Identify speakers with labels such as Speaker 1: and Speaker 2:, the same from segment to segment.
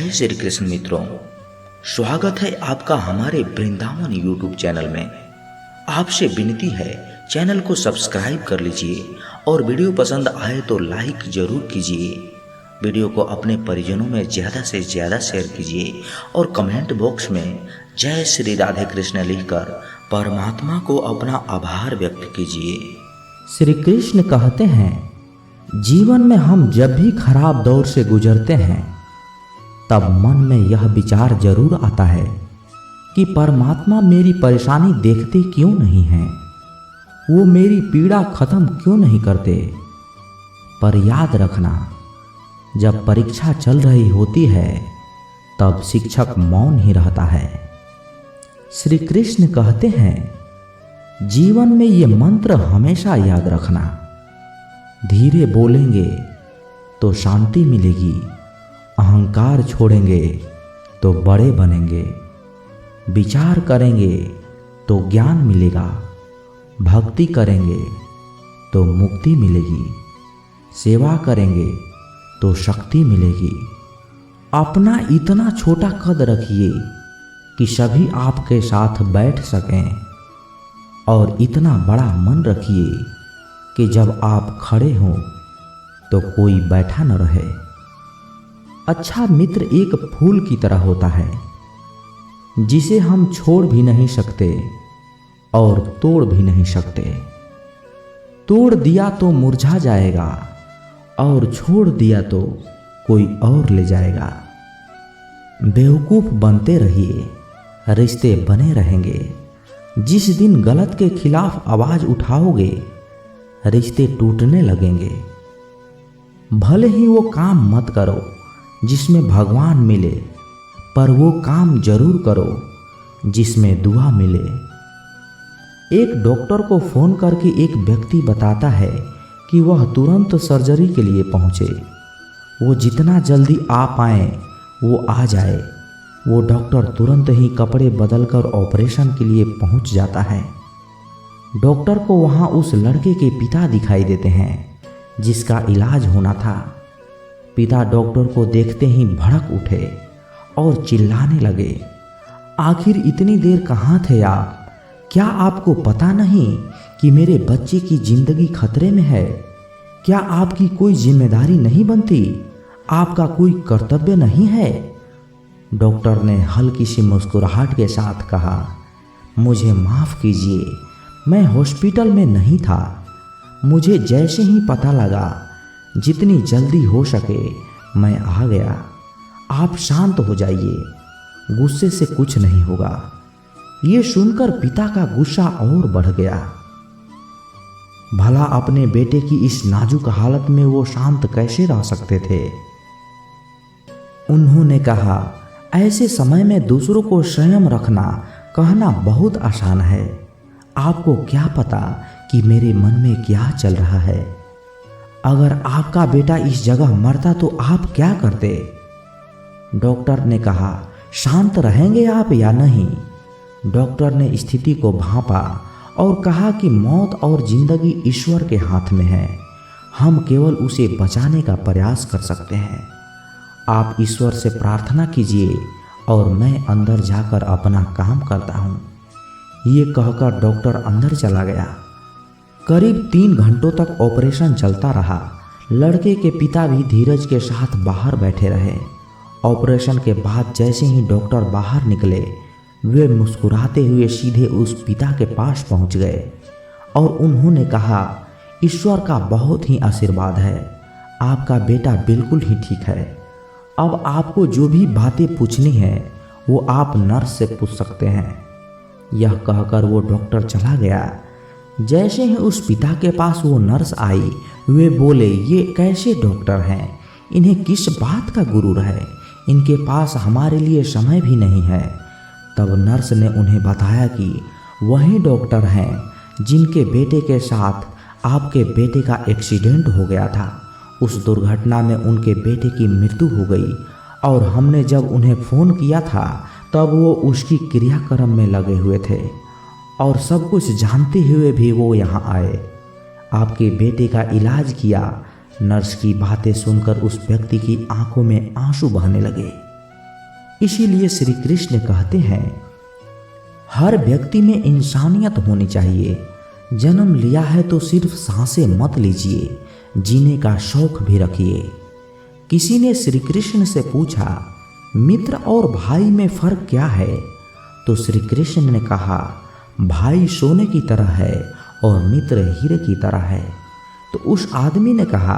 Speaker 1: जय श्री कृष्ण मित्रों, स्वागत है आपका हमारे वृंदावन यूट्यूब चैनल में। आपसे विनती है, चैनल को सब्सक्राइब कर लीजिए और वीडियो पसंद आए तो लाइक जरूर कीजिए। वीडियो को अपने परिजनों में ज़्यादा से ज़्यादा शेयर कीजिए और कमेंट बॉक्स में जय श्री राधे कृष्ण लिखकर परमात्मा को अपना आभार व्यक्त कीजिए।
Speaker 2: श्री कृष्ण कहते हैं, जीवन में हम जब भी खराब दौर से गुजरते हैं तब मन में यह विचार जरूर आता है कि परमात्मा मेरी परेशानी देखते क्यों नहीं हैं, वो मेरी पीड़ा खत्म क्यों नहीं करते। पर याद रखना, जब परीक्षा चल रही होती है तब शिक्षक मौन ही रहता है। श्री कृष्ण कहते हैं, जीवन में ये मंत्र हमेशा याद रखना। धीरे बोलेंगे तो शांति मिलेगी, अहंकार छोड़ेंगे तो बड़े बनेंगे, विचार करेंगे तो ज्ञान मिलेगा, भक्ति करेंगे तो मुक्ति मिलेगी, सेवा करेंगे तो शक्ति मिलेगी। अपना इतना छोटा कद रखिए कि सभी आपके साथ बैठ सकें और इतना बड़ा मन रखिए कि जब आप खड़े हों तो कोई बैठा न रहे। अच्छा मित्र एक फूल की तरह होता है जिसे हम छोड़ भी नहीं सकते और तोड़ भी नहीं सकते। तोड़ दिया तो मुरझा जाएगा और छोड़ दिया तो कोई और ले जाएगा। बेवकूफ बनते रहिए, रिश्ते बने रहेंगे। जिस दिन गलत के खिलाफ आवाज उठाओगे रिश्ते टूटने लगेंगे। भले ही वो काम मत करो जिसमें भगवान मिले, पर वो काम जरूर करो जिसमें दुआ मिले। एक डॉक्टर को फोन करके एक व्यक्ति बताता है कि वह तुरंत सर्जरी के लिए पहुंचे। वो जितना जल्दी आ पाए वो आ जाए। वो डॉक्टर तुरंत ही कपड़े बदलकर ऑपरेशन के लिए पहुंच जाता है। डॉक्टर को वहां उस लड़के के पिता दिखाई देते हैं जिसका इलाज होना था। पिता डॉक्टर को देखते ही भड़क उठे और चिल्लाने लगे, आखिर इतनी देर कहाँ थे आप? क्या आपको पता नहीं कि मेरे बच्चे की जिंदगी खतरे में है? क्या आपकी कोई जिम्मेदारी नहीं बनती? आपका कोई कर्तव्य नहीं है? डॉक्टर ने हल्की सी मुस्कुराहट के साथ कहा, मुझे माफ़ कीजिए, मैं हॉस्पिटल में नहीं था। मुझे जैसे ही पता लगा जितनी जल्दी हो सके मैं आ गया। आप शांत हो जाइए, गुस्से से कुछ नहीं होगा। ये सुनकर पिता का गुस्सा और बढ़ गया। भला अपने बेटे की इस नाजुक हालत में वो शांत कैसे रह सकते थे? उन्होंने कहा, ऐसे समय में दूसरों को संयम रखना कहना बहुत आसान है। आपको क्या पता कि मेरे मन में क्या चल रहा है? अगर आपका बेटा इस जगह मरता तो आप क्या करते? डॉक्टर ने कहा, शांत रहेंगे आप या नहीं? डॉक्टर ने स्थिति को भांपा और कहा कि मौत और जिंदगी ईश्वर के हाथ में है। हम केवल उसे बचाने का प्रयास कर सकते हैं। आप ईश्वर से प्रार्थना कीजिए और मैं अंदर जाकर अपना काम करता हूँ। ये कहकर डॉक्टर अंदर चला गया। करीब 3 घंटों तक ऑपरेशन चलता रहा। लड़के के पिता भी धीरज के साथ बाहर बैठे रहे। ऑपरेशन के बाद जैसे ही डॉक्टर बाहर निकले, वे मुस्कुराते हुए सीधे उस पिता के पास पहुंच गए और उन्होंने कहा, ईश्वर का बहुत ही आशीर्वाद है, आपका बेटा बिल्कुल ही ठीक है। अब आपको जो भी बातें पूछनी है वो आप नर्स से पूछ सकते हैं। यह कहकर वो डॉक्टर चला गया। जैसे ही उस पिता के पास वो नर्स आई, वे बोले, ये कैसे डॉक्टर हैं? इन्हें किस बात का गुरूर है? इनके पास हमारे लिए समय भी नहीं है। तब नर्स ने उन्हें बताया कि वही डॉक्टर हैं जिनके बेटे के साथ आपके बेटे का एक्सीडेंट हो गया था। उस दुर्घटना में उनके बेटे की मृत्यु हो गई और हमने जब उन्हें फ़ोन किया था तब वो उसकी क्रियाक्रम में लगे हुए थे और सब कुछ जानते हुए भी वो यहाँ आए, आपके बेटे का इलाज किया। नर्स की बातें सुनकर उस व्यक्ति की आंखों में आंसू बहने लगे। इसीलिए श्री कृष्ण कहते हैं, हर व्यक्ति में इंसानियत होनी चाहिए। जन्म लिया है तो सिर्फ सांसें मत लीजिए, जीने का शौक भी रखिए। किसी ने श्री कृष्ण से पूछा, मित्र और भाई में फर्क क्या है? तो श्री कृष्ण ने कहा, भाई सोने की तरह है और मित्र हीरे की तरह है। तो उस आदमी ने कहा,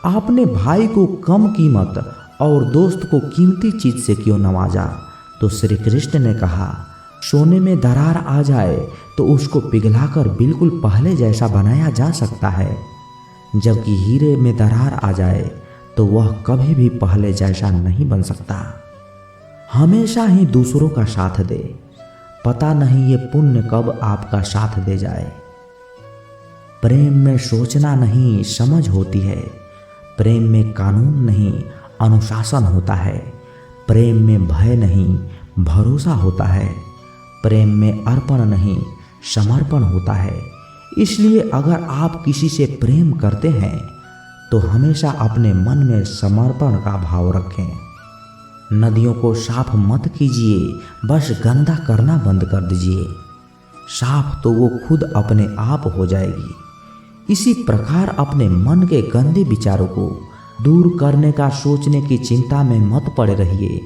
Speaker 2: आपने भाई को कम कीमत और दोस्त को कीमती चीज से क्यों नवाजा? तो श्री कृष्ण ने कहा, सोने में दरार आ जाए तो उसको पिघलाकर बिल्कुल पहले जैसा बनाया जा सकता है, जबकि हीरे में दरार आ जाए तो वह कभी भी पहले जैसा नहीं बन सकता। हमेशा ही दूसरों का साथ दे, पता नहीं ये पुण्य कब आपका साथ दे जाए। प्रेम में सोचना नहीं समझ होती है, प्रेम में कानून नहीं अनुशासन होता है, प्रेम में भय नहीं भरोसा होता है, प्रेम में अर्पण नहीं समर्पण होता है। इसलिए अगर आप किसी से प्रेम करते हैं तो हमेशा अपने मन में समर्पण का भाव रखें। नदियों को साफ मत कीजिए, बस गंदा करना बंद कर दीजिए। साफ तो वो खुद अपने आप हो जाएगी। इसी प्रकार अपने मन के गंदे विचारों को दूर करने का सोचने की चिंता में मत पड़े रहिए,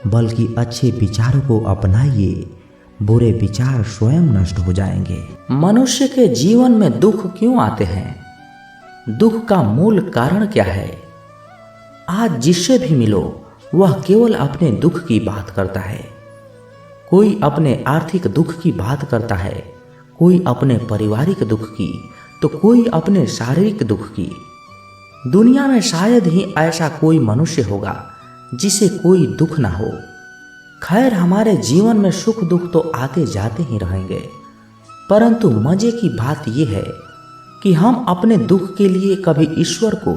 Speaker 2: बल्कि अच्छे विचारों को अपनाइए। बुरे विचार स्वयं नष्ट हो जाएंगे। मनुष्य के जीवन में दुख क्यों आते हैं? दुख का मूल कारण क्या है? आज जिससे भी मिलो वह केवल अपने दुख की बात करता है। कोई अपने आर्थिक दुख की बात करता है, कोई अपने पारिवारिक दुख की, तो कोई अपने शारीरिक दुख की। दुनिया में शायद ही ऐसा कोई मनुष्य होगा जिसे कोई दुख ना हो। खैर, हमारे जीवन में सुख दुख तो आते जाते ही रहेंगे, परंतु मजे की बात यह है कि हम अपने दुख के लिए कभी ईश्वर को,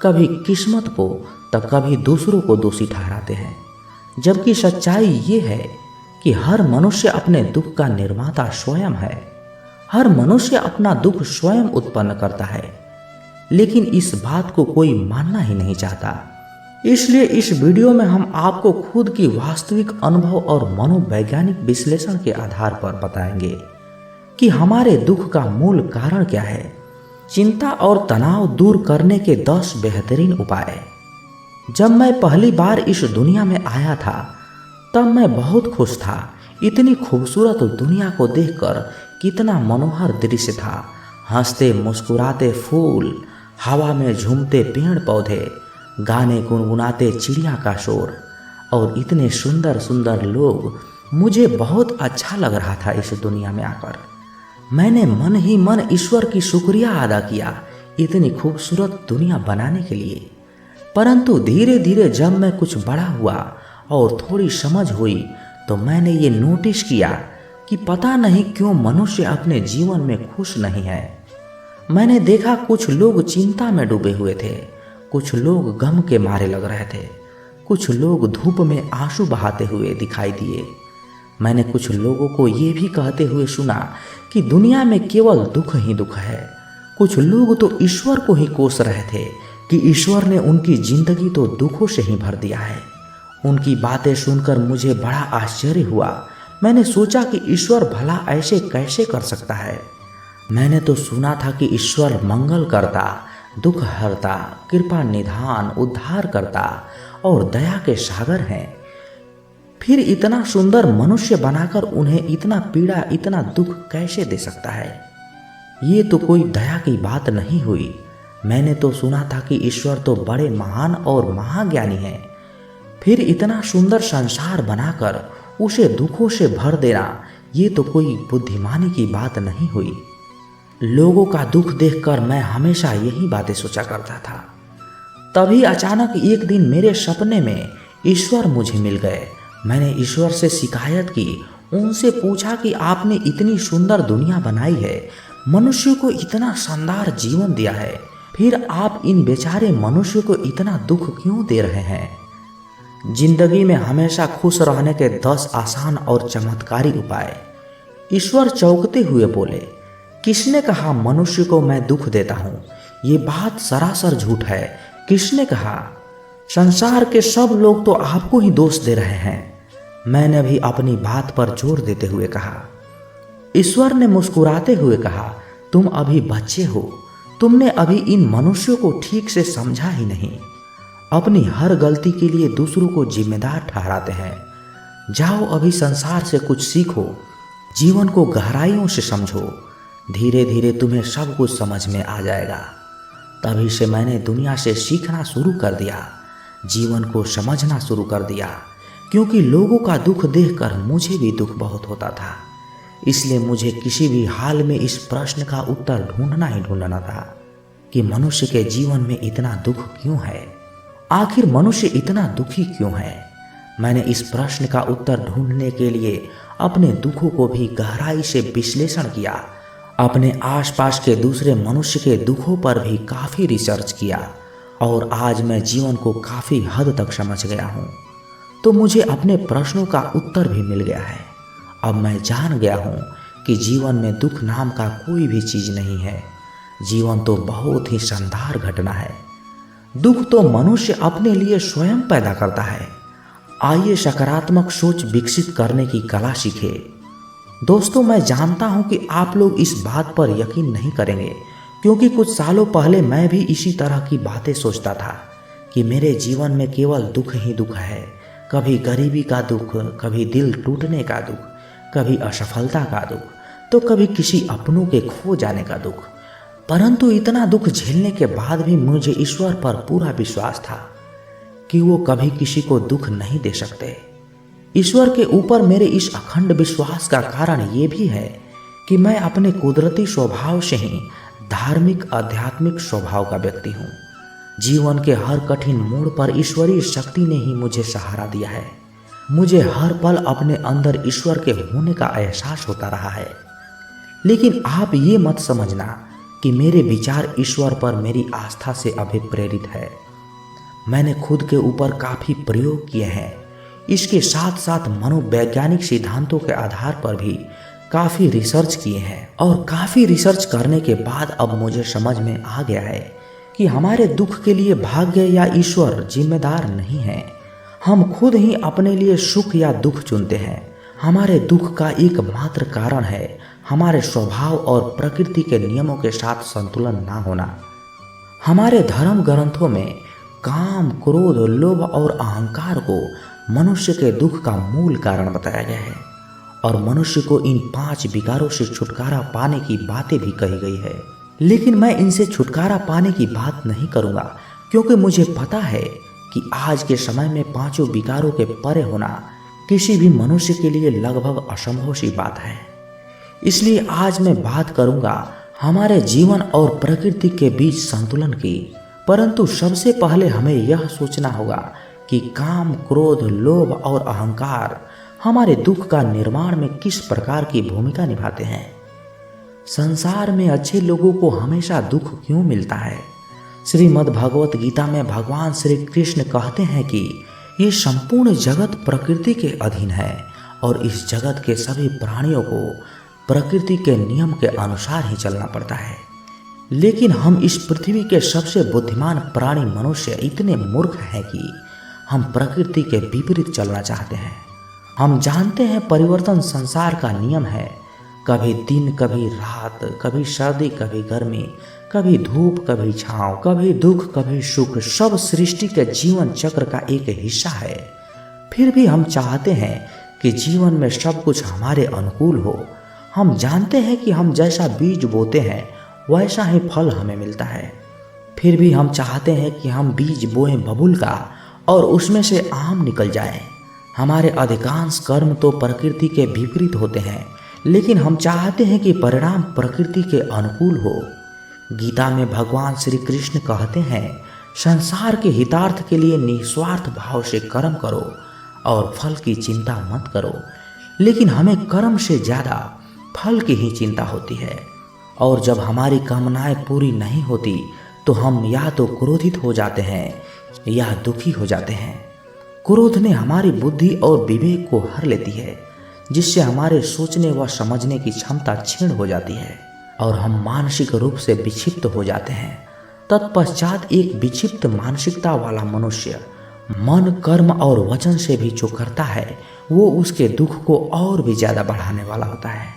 Speaker 2: कभी किस्मत को, तो कभी दूसरों को दोषी ठहराते हैं। जबकि सच्चाई ये है कि हर मनुष्य अपने दुख का निर्माता स्वयं है। हर मनुष्य अपना दुख स्वयं उत्पन्न करता है, लेकिन इस बात को कोई मानना ही नहीं चाहता। इसलिए इस वीडियो में हम आपको खुद की वास्तविक अनुभव और मनोवैज्ञानिक विश्लेषण के आधार पर बताएंगे कि हमारे दुख का मूल कारण क्या है। चिंता और तनाव दूर करने के 10 बेहतरीन उपाय। जब मैं पहली बार इस दुनिया में आया था तब मैं बहुत खुश था। इतनी खूबसूरत दुनिया को देखकर कितना मनोहर दृश्य था। हंसते मुस्कुराते फूल, हवा में झूमते पेड़ पौधे, गाने गुनगुनाते चिड़िया का शोर और इतने सुंदर सुंदर लोग। मुझे बहुत अच्छा लग रहा था इस दुनिया में आकर। मैंने मन ही मन ईश्वर की शुक्रिया अदा किया इतनी खूबसूरत दुनिया बनाने के लिए। परंतु धीरे धीरे जब मैं कुछ बड़ा हुआ और थोड़ी समझ हुई तो मैंने ये नोटिस किया कि पता नहीं क्यों मनुष्य अपने जीवन में खुश नहीं है। मैंने देखा कुछ लोग चिंता में डूबे हुए थे, कुछ लोग गम के मारे लग रहे थे, कुछ लोग धूप में आंसू बहाते हुए दिखाई दिए। मैंने कुछ लोगों को ये भी कहते हुए सुना कि दुनिया में केवल दुख ही दुख है। कुछ लोग तो ईश्वर को ही कोस रहे थे कि ईश्वर ने उनकी जिंदगी तो दुखों से ही भर दिया है। उनकी बातें सुनकर मुझे बड़ा आश्चर्य हुआ। मैंने सोचा कि ईश्वर भला ऐसे कैसे कर सकता है। मैंने तो सुना था कि ईश्वर मंगल करता, दुख हरता, कृपा निधान, उद्धार करता और दया के सागर हैं। फिर इतना सुंदर मनुष्य बनाकर उन्हें इतना पीड़ा, इतना दुख कैसे दे सकता है? ये तो कोई दया की बात नहीं हुई। मैंने तो सुना था कि ईश्वर तो बड़े महान और महाज्ञानी हैं। फिर इतना सुंदर संसार बनाकर उसे दुखों से भर देना, ये तो कोई बुद्धिमानी की बात नहीं हुई। लोगों का दुख देखकर मैं हमेशा यही बातें सोचा करता था। तभी अचानक एक दिन मेरे सपने में ईश्वर मुझे मिल गए। मैंने ईश्वर से शिकायत की, उनसे पूछा कि आपने इतनी सुंदर दुनिया बनाई है, मनुष्य को इतना शानदार जीवन दिया है, फिर आप इन बेचारे मनुष्य को इतना दुख क्यों दे रहे हैं? जिंदगी में हमेशा खुश रहने के 10 आसान और चमत्कारी उपाय। ईश्वर चौंकते हुए बोले, किसने कहा मनुष्य को मैं दुख देता हूँ? ये बात सरासर झूठ है। किसने कहा? संसार के सब लोग तो आपको ही दोष दे रहे हैं। मैंने भी अपनी बात पर जोर देते हुए कहा। ईश्वर ने मुस्कुराते हुए कहा, तुम अभी बच्चे हो, तुमने अभी इन मनुष्यों को ठीक से समझा ही नहीं। अपनी हर गलती के लिए दूसरों को जिम्मेदार ठहराते हैं। जाओ अभी संसार से कुछ सीखो, जीवन को गहराइयों से समझो, धीरे धीरे तुम्हें सब कुछ समझ में आ जाएगा। तभी से मैंने दुनिया से सीखना शुरू कर दिया, जीवन को समझना शुरू कर दिया, क्योंकि लोगों का दुख देखकर मुझे भी दुख बहुत होता था। इसलिए मुझे किसी भी हाल में इस प्रश्न का उत्तर ढूंढना ही ढूंढना था कि मनुष्य के जीवन में इतना दुख क्यों है, आखिर मनुष्य इतना दुखी क्यों है। मैंने इस प्रश्न का उत्तर ढूंढने के लिए अपने दुखों को भी गहराई से विश्लेषण किया, अपने आसपास के दूसरे मनुष्य के दुखों पर भी काफ़ी रिसर्च किया और आज मैं जीवन को काफ़ी हद तक समझ गया हूँ। तो मुझे अपने प्रश्नों का उत्तर भी मिल गया है। अब मैं जान गया हूँ कि जीवन में दुख नाम का कोई भी चीज़ नहीं है। जीवन तो बहुत ही शानदार घटना है। दुख तो मनुष्य अपने लिए स्वयं पैदा करता है। आइए सकारात्मक सोच विकसित करने की कला सीखे। दोस्तों, मैं जानता हूँ कि आप लोग इस बात पर यकीन नहीं करेंगे, क्योंकि कुछ सालों पहले मैं भी इसी तरह की बातें सोचता था कि मेरे जीवन में केवल दुख ही दुख है। कभी गरीबी का दुख, कभी दिल टूटने का दुख, कभी असफलता का दुख, तो कभी किसी अपनों के खो जाने का दुख। परंतु इतना दुख झेलने के बाद भी मुझे ईश्वर पर पूरा विश्वास था कि वो कभी किसी को दुख नहीं दे सकते। ईश्वर के ऊपर मेरे इस अखंड विश्वास का कारण ये भी है कि मैं अपने कुदरती स्वभाव से ही धार्मिक आध्यात्मिक स्वभाव का व्यक्ति हूँ। जीवन के हर कठिन मोड़ पर ईश्वरीय शक्ति ने ही मुझे सहारा दिया है। मुझे हर पल अपने अंदर ईश्वर के होने का एहसास होता रहा है। लेकिन आप ये मत समझना कि मेरे विचार ईश्वर पर मेरी आस्था से अभिप्रेरित है। मैंने खुद के ऊपर काफ़ी प्रयोग किए हैं। इसके साथ साथ मनोवैज्ञानिक सिद्धांतों के आधार पर भी काफ़ी रिसर्च किए हैं और काफ़ी रिसर्च करने के बाद अब मुझे समझ में आ गया है कि हमारे दुख के लिए भाग्य या ईश्वर जिम्मेदार नहीं है। हम खुद ही अपने लिए सुख या दुख चुनते हैं। हमारे दुख का एकमात्र कारण है हमारे स्वभाव और प्रकृति के नियमों के साथ संतुलन ना होना। हमारे धर्म ग्रंथों में काम, क्रोध, लोभ और अहंकार को मनुष्य के दुख का मूल कारण बताया गया है और मनुष्य को इन 5 विकारों से छुटकारा पाने की बातें भी कही गई है। लेकिन मैं इनसे छुटकारा पाने की बात नहीं करूँगा, क्योंकि मुझे पता है कि आज के समय में 5 विकारों के परे होना किसी भी मनुष्य के लिए लगभग असंभव सी बात है। इसलिए आज मैं बात करूँगा हमारे जीवन और प्रकृति के बीच संतुलन की। परंतु सबसे पहले हमें यह सोचना होगा कि काम, क्रोध, लोभ और अहंकार हमारे दुख का निर्माण में किस प्रकार की भूमिका निभाते हैं। संसार में अच्छे लोगों को हमेशा दुख क्यों मिलता है? श्रीमद् भगवत गीता में भगवान श्री कृष्ण कहते हैं कि ये संपूर्ण जगत प्रकृति के अधीन है और इस जगत के सभी प्राणियों को प्रकृति के नियम के अनुसार ही चलना पड़ता है। लेकिन हम इस पृथ्वी के सबसे बुद्धिमान प्राणी मनुष्य इतने मूर्ख हैं कि हम प्रकृति के विपरीत चलना चाहते हैं। हम जानते हैं परिवर्तन संसार का नियम है। कभी दिन, कभी रात, कभी सर्दी, कभी गर्मी, कभी धूप, कभी छांव, कभी दुख, कभी सुख, सब सृष्टि के जीवन चक्र का एक हिस्सा है। फिर भी हम चाहते हैं कि जीवन में सब कुछ हमारे अनुकूल हो। हम जानते हैं कि हम जैसा बीज बोते हैं वैसा ही फल हमें मिलता है। फिर भी हम चाहते हैं कि हम बीज बोएं बबूल का और उसमें से आम निकल जाए। हमारे अधिकांश कर्म तो प्रकृति के विपरीत होते हैं, लेकिन हम चाहते हैं कि परिणाम प्रकृति के अनुकूल हो। गीता में भगवान श्री कृष्ण कहते हैं, संसार के हितार्थ के लिए निस्वार्थ भाव से कर्म करो और फल की चिंता मत करो। लेकिन हमें कर्म से ज़्यादा फल की ही चिंता होती है और जब हमारी कामनाएं पूरी नहीं होती तो हम या तो क्रोधित हो जाते हैं या दुखी हो जाते हैं। क्रोध ने हमारी बुद्धि और विवेक को हर लेती है, जिससे हमारे सोचने व समझने की क्षमता क्षीण हो जाती है और हम मानसिक रूप से विक्षिप्त हो जाते हैं। तत्पश्चात एक विक्षिप्त मानसिकता वाला मनुष्य मन, कर्म और वचन से भी जो करता है वो उसके दुख को और भी ज़्यादा बढ़ाने वाला होता है।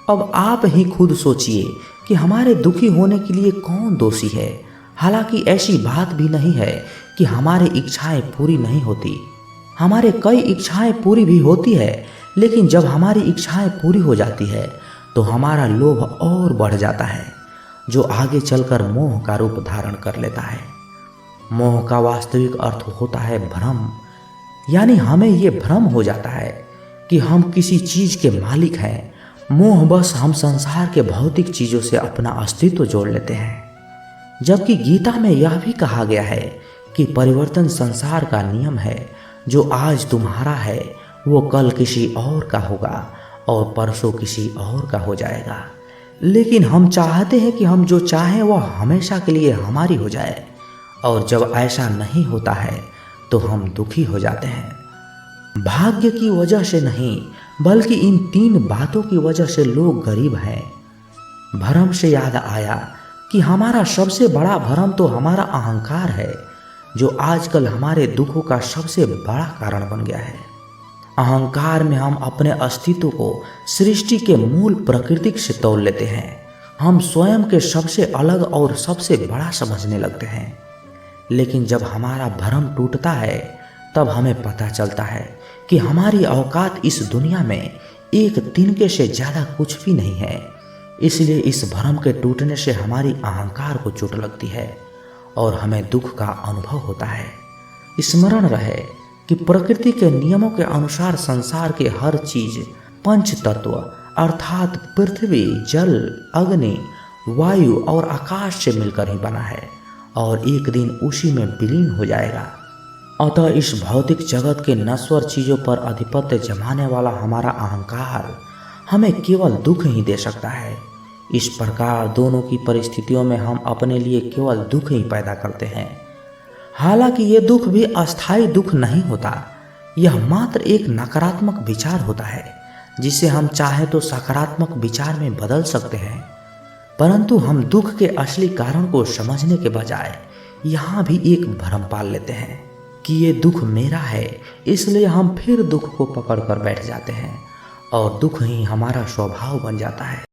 Speaker 2: अब आप ही खुद सोचिए कि हमारे दुखी होने के लिए कौन दोषी है। हालांकि ऐसी बात भी नहीं है कि हमारी इच्छाएं पूरी नहीं होती। हमारे कई इच्छाएं पूरी भी होती है, लेकिन जब हमारी इच्छाएं पूरी हो जाती है तो हमारा लोभ और बढ़ जाता है, जो आगे चलकर मोह का रूप धारण कर लेता है। मोह का वास्तविक अर्थ होता है भ्रम, यानी हमें ये भ्रम हो जाता है कि हम किसी चीज के मालिक हैं। मोह बस हम संसार के भौतिक चीजों से अपना अस्तित्व जोड़ लेते हैं, जबकि गीता में यह भी कहा गया है कि परिवर्तन संसार का नियम है। जो आज तुम्हारा है वो कल किसी और का होगा और परसों किसी और का हो जाएगा। लेकिन हम चाहते हैं कि हम जो चाहें वह हमेशा के लिए हमारी हो जाए, और जब ऐसा नहीं होता है तो हम दुखी हो जाते हैं। भाग्य की वजह से नहीं, बल्कि इन 3 बातों की वजह से लोग गरीब हैं। भ्रम से याद आया कि हमारा सबसे बड़ा भ्रम तो हमारा अहंकार है, जो आजकल हमारे दुखों का सबसे बड़ा कारण बन गया है। अहंकार में हम अपने अस्तित्व को सृष्टि के मूल प्रकृति से तोल लेते हैं। हम स्वयं के सबसे अलग और सबसे बड़ा समझने लगते हैं। लेकिन जब हमारा भ्रम टूटता है तब हमें पता चलता है कि हमारी औकात इस दुनिया में एक तिनके से ज़्यादा कुछ भी नहीं है। इसलिए इस भ्रम के टूटने से हमारी अहंकार को चोट लगती है और हमें दुख का अनुभव होता है। स्मरण रहे कि प्रकृति के नियमों के अनुसार संसार के हर चीज पंच तत्व अर्थात पृथ्वी, जल, अग्नि, वायु और आकाश से मिलकर ही बना है और एक दिन उसी में विलीन हो जाएगा। अतः इस भौतिक जगत के नश्वर चीजों पर आधिपत्य जमाने वाला हमारा अहंकार हमें केवल दुख ही दे सकता है। इस प्रकार दोनों की परिस्थितियों में हम अपने लिए केवल दुख ही पैदा करते हैं। हालांकि ये दुख भी अस्थायी दुख नहीं होता, यह मात्र एक नकारात्मक विचार होता है जिसे हम चाहे तो सकारात्मक विचार में बदल सकते हैं। परंतु हम दुख के असली कारण को समझने के बजाय यहाँ भी एक भ्रम पाल लेते हैं कि ये दुख मेरा है, इसलिए हम फिर दुख को पकड़ कर बैठ जाते हैं और दुख ही हमारा स्वभाव बन जाता है।